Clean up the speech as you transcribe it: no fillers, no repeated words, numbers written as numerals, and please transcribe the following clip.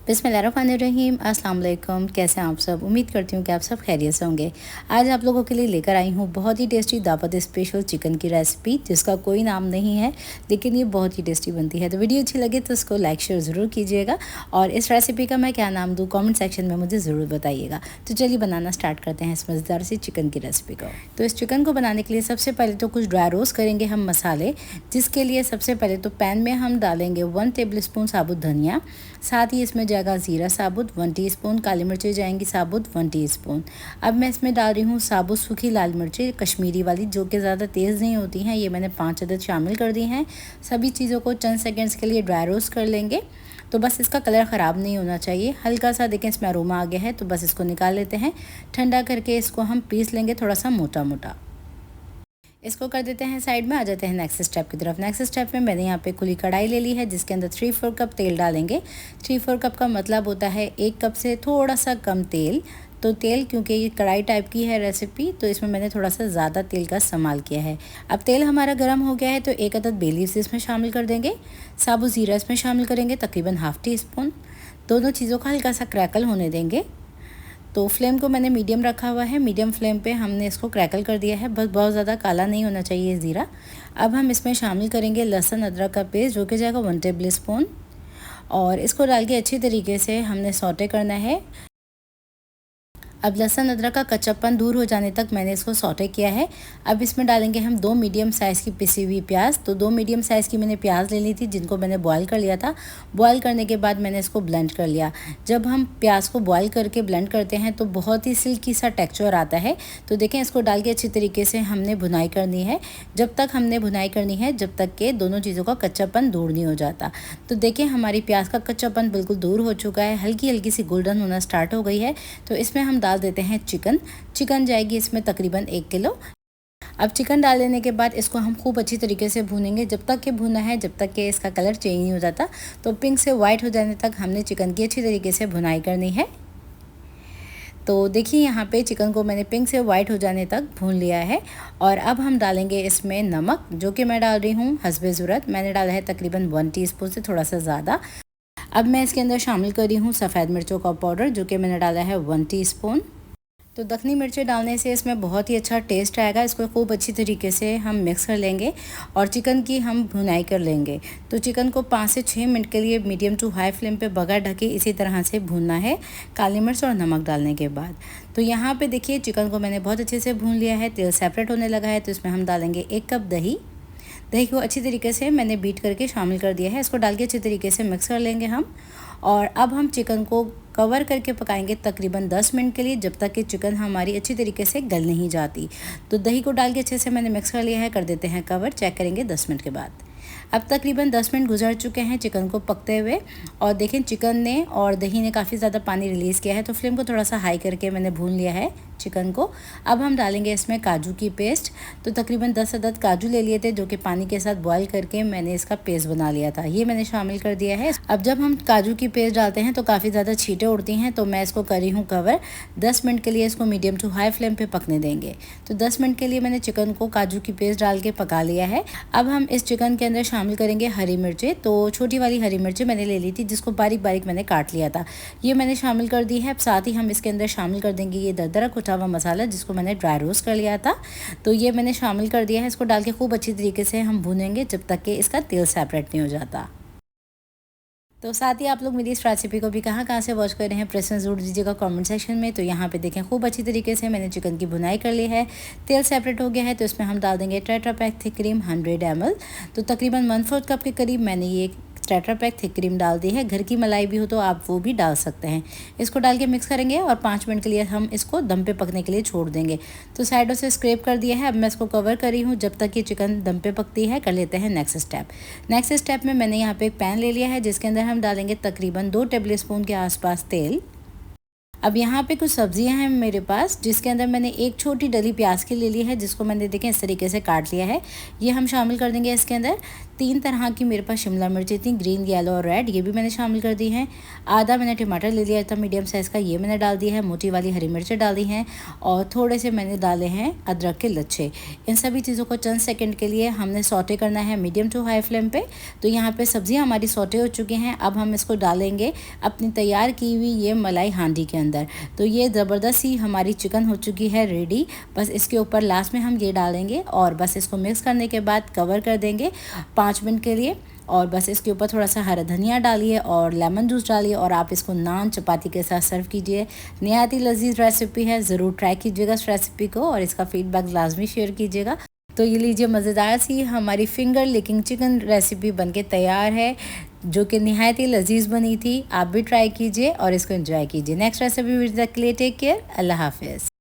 बिस्मिल्लाहिर्रहमानिर्रहीम। अस्सलाम वालेकुम। कैसे हैं आप सब? उम्मीद करती हूँ कि आप सब खैरियत से होंगे। आज आप लोगों के लिए लेकर आई हूँ बहुत ही टेस्टी दावत स्पेशल चिकन की रेसिपी, जिसका कोई नाम नहीं है, लेकिन ये बहुत ही टेस्टी बनती है। तो वीडियो अच्छी लगे तो इसको लाइक शेयर ज़रूर कीजिएगा, और इस रेसिपी का मैं क्या नाम दूँ कॉमेंट सेक्शन में मुझे ज़रूर बताइएगा। तो चलिए बनाना स्टार्ट करते हैं इस मज़ेदार सी चिकन की रेसिपी को। तो इस चिकन को बनाने के लिए सबसे पहले तो कुछ ड्राई रोस्ट करेंगे हम मसाले, जिसके लिए सबसे पहले तो पैन में हम डालेंगे 1 टेबलस्पून साबुत धनिया, साथ ही इसमें जाएगा ज़ीरा साबुत 1 टीस्पून, काली मिर्चें जाएंगी साबुत 1 टीस्पून। अब मैं इसमें डाल रही हूँ साबुत सूखी लाल मिर्चें कश्मीरी वाली, जो कि ज़्यादा तेज़ नहीं होती हैं। ये मैंने 5 अदद शामिल कर दी हैं। सभी चीज़ों को चंद सेकंड्स के लिए ड्राई रोस्ट कर लेंगे। तो बस इसका कलर ख़राब नहीं होना चाहिए, हल्का सा देखें इसमें अरोमा आ गया है, तो बस इसको निकाल लेते हैं। ठंडा करके इसको हम पीस लेंगे थोड़ा सा मोटा मोटा। इसको कर देते हैं साइड में। आ जाते हैं नेक्स्ट स्टेप की तरफ। नेक्स्ट स्टेप में मैंने यहाँ पे खुली कढ़ाई ले ली है, जिसके अंदर 3/4 कप तेल डालेंगे। 3/4 कप का मतलब होता है 1 कप से थोड़ा सा कम तेल। तो तेल, क्योंकि ये कढ़ाई टाइप की है रेसिपी, तो इसमें मैंने थोड़ा सा ज़्यादा तेल का इस्तेमाल किया है। अब तेल हमारा गर्म हो गया है, तो 1 अदद बे लीव्स इसमें शामिल कर देंगे। साबुत ज़ीरा इसमें शामिल करेंगे तकरीबन 1/2 टीस्पून। दोनों चीज़ों का हल्का सा क्रैकल होने देंगे। तो फ्लेम को मैंने मीडियम रखा हुआ है। मीडियम फ्लेम पे हमने इसको क्रैकल कर दिया है, बस बहुत ज़्यादा काला नहीं होना चाहिए ज़ीरा। अब हम इसमें शामिल करेंगे लहसुन अदरक का पेस्ट, जो कि जाएगा 1 टेबलस्पून, और इसको डाल के अच्छी तरीके से हमने सौटे करना है। अब लहसुन अदरक का कच्चापन दूर हो जाने तक मैंने इसको सौटे किया है। अब इसमें डालेंगे हम 2 मीडियम साइज़ की पिसी हुई प्याज। तो 2 मीडियम साइज़ की मैंने प्याज ले ली थी, जिनको मैंने बॉईल कर लिया था। बॉईल करने के बाद मैंने इसको ब्लेंड कर लिया। जब हम प्याज को बॉईल करके ब्लेंड करते हैं तो बहुत ही सिल्की सा टेक्सचर आता है। तो देखें, इसको डाल के अच्छी तरीके से हमने भुनाई करनी है। जब तक हमने भुनाई करनी है जब तक के दोनों चीज़ों का कच्चापन दूर नहीं हो जाता। तो देखें, हमारी प्याज का कच्चापन बिल्कुल दूर हो चुका है, हल्की हल्की सी गोल्डन होना स्टार्ट हो गई है। तो इसमें हम डाल देते हैं चिकन जाएगी इसमें तकरीबन 1 किलो। अब चिकन डाल देने के बाद इसको हम खूब अच्छी तरीके से भूनेंगे, जब तक कि भुना है, जब तक कि इसका कलर चेंज नहीं हो जाता। तो पिंक से वाइट हो जाने तक हमने चिकन की अच्छी तरीके से भुनाई करनी है। तो देखिए, यहाँ पे चिकन को मैंने पिंक से वाइट हो जाने तक भून लिया है। और अब हम डालेंगे इसमें नमक, जो कि मैं डाल रही हूँ हस्बे ज़रूरत। मैंने डाला है तकरीबन 1 टीस्पून से थोड़ा सा ज़्यादा। अब मैं इसके अंदर शामिल कर रही हूँ सफ़ेद मिर्चों का पाउडर, जो कि मैंने डाला है 1 टीस्पून। तो दखनी मिर्चें डालने से इसमें बहुत ही अच्छा टेस्ट आएगा। इसको खूब अच्छी तरीके से हम मिक्स कर लेंगे और चिकन की हम भुनाई कर लेंगे। तो चिकन को 5 से 6 मिनट के लिए मीडियम टू हाई फ्लेम पे बगैर ढके इसी तरह से भूनना है, काली मिर्च और नमक डालने के बाद। तो यहाँ पे देखिए, चिकन को मैंने बहुत अच्छे से भून लिया है, तेल सेपरेट होने लगा है। तो इसमें हम डालेंगे 1 कप दही। दही को अच्छी तरीके से मैंने बीट करके शामिल कर दिया है। इसको डाल के अच्छी तरीके से मिक्स कर लेंगे हम। और अब हम चिकन को कवर करके पकाएंगे तकरीबन 10 मिनट के लिए, जब तक कि चिकन हमारी अच्छी तरीके से गल नहीं जाती। तो दही को डाल के अच्छे से मैंने मिक्स कर लिया है। कर देते हैं कवर, चेक करेंगे 10 मिनट के बाद। अब तकरीबन 10 मिनट गुजर चुके हैं चिकन को पकते हुए, और देखें चिकन ने और दही ने काफ़ी ज़्यादा पानी रिलीज़ किया है। तो फ्लेम को थोड़ा सा हाई करके मैंने भून लिया है चिकन को। अब हम डालेंगे इसमें काजू की पेस्ट। तो तकरीबन 10 अदद काजू ले लिए थे, जो कि पानी के साथ बॉईल करके मैंने इसका पेस्ट बना लिया था, ये मैंने शामिल कर दिया है। अब जब हम काजू की पेस्ट डालते हैं तो काफ़ी ज़्यादा छींटें उड़ती हैं, तो मैं इसको कर रही हूँ कवर। 10 मिनट के लिए इसको मीडियम टू हाई फ्लेम पे पकने देंगे। तो 10 मिनट के लिए मैंने चिकन को काजू की पेस्ट डाल के पका लिया है। अब हम इस चिकन के अंदर शामिल करेंगे हरी मिर्चें। तो छोटी वाली हरी मिर्चें मैंने ले ली थी, जिसको बारीक बारीक मैंने काट लिया था, ये मैंने शामिल कर दी है। अब साथ ही हम इसके अंदर शामिल कर देंगे ये दरदरा कुटा हुआ मसाला, जिसको मैंने ड्राई रोस्ट कर लिया था। तो ये मैंने शामिल कर दिया है। इसको डाल के खूब अच्छी तरीके से हम भूनेंगे जब तक कि इसका तेल सेपरेट नहीं हो जाता। तो साथ ही आप लोग मेरी इस रेसिपी को भी कहाँ से वॉच कर रहे हैं, प्रश्न ज़रूर दीजिएगा कमेंट सेक्शन में। तो यहाँ पे देखें, खूब अच्छी तरीके से मैंने चिकन की भुनाई कर ली है, तेल सेपरेट हो गया है। तो इसमें हम डाल देंगे tetra pack thick cream 100 ml। तो तकरीबन 1/4 कप के करीब मैंने ये टेट्रा पैक थिक क्रीम डाल दी है। घर की मलाई भी हो तो आप वो भी डाल सकते हैं। इसको डाल के मिक्स करेंगे और 5 मिनट के लिए हम इसको दम पे पकने के लिए छोड़ देंगे। तो साइडों से स्क्रैप कर दिया है। अब मैं इसको कवर कर रही हूँ जब तक कि चिकन दम पे पकती है। कर लेते हैं नेक्स्ट स्टेप। नेक्स्ट स्टेप में मैंने यहाँ पे एक पैन ले लिया है, जिसके अंदर हम डालेंगे तकरीबन 2 टेबलस्पून के आसपास तेल। अब यहाँ पे कुछ सब्जियां हैं मेरे पास, जिसके अंदर मैंने एक छोटी डली प्याज की ले ली है, जिसको मैंने देखें इस तरीके से काट लिया है। ये हम शामिल कर देंगे इसके अंदर। 3 तरह की मेरे पास शिमला मिर्ची थी, ग्रीन, येलो और रेड, ये भी मैंने शामिल कर दी हैं। आधा मैंने टमाटर ले लिया था मीडियम साइज़ का, ये मैंने डाल दिया है। मोटी वाली हरी मिर्चें डाल दी हैं और थोड़े से मैंने डाले हैं अदरक के लच्छे। इन सभी चीज़ों को चंद सेकंड के लिए हमने सौटे करना है मीडियम टू हाई फ्लेम पे। तो यहाँ पे सब्जियाँ हमारी सौटे हो चुकी हैं। अब हम इसको डालेंगे अपनी तैयार की हुई ये मलाई हांडी के अंदर। तो ये ज़बरदस्त सी हमारी चिकन हो चुकी है रेडी। बस इसके ऊपर लास्ट में हम ये डालेंगे और बस इसको मिक्स करने के बाद कवर कर देंगे 5 मिनट के लिए। और बस इसके ऊपर थोड़ा सा हरा धनिया डालिए और लेमन जूस डालिए और आप इसको नान चपाती के साथ सर्व कीजिए। नहायत ही लजीज रेसिपी है, ज़रूर ट्राई कीजिएगा इस रेसिपी को और इसका फीडबैक लाजमी शेयर कीजिएगा। तो ये लीजिए, मज़ेदार सी हमारी फिंगर लिकिंग चिकन रेसिपी बनके तैयार है, जो कि नहायत ही लजीज बनी थी। आप भी ट्राई कीजिए और इसको एंजॉय कीजिए। Next recipe with the clay, take care, अल्लाह हाफिज़।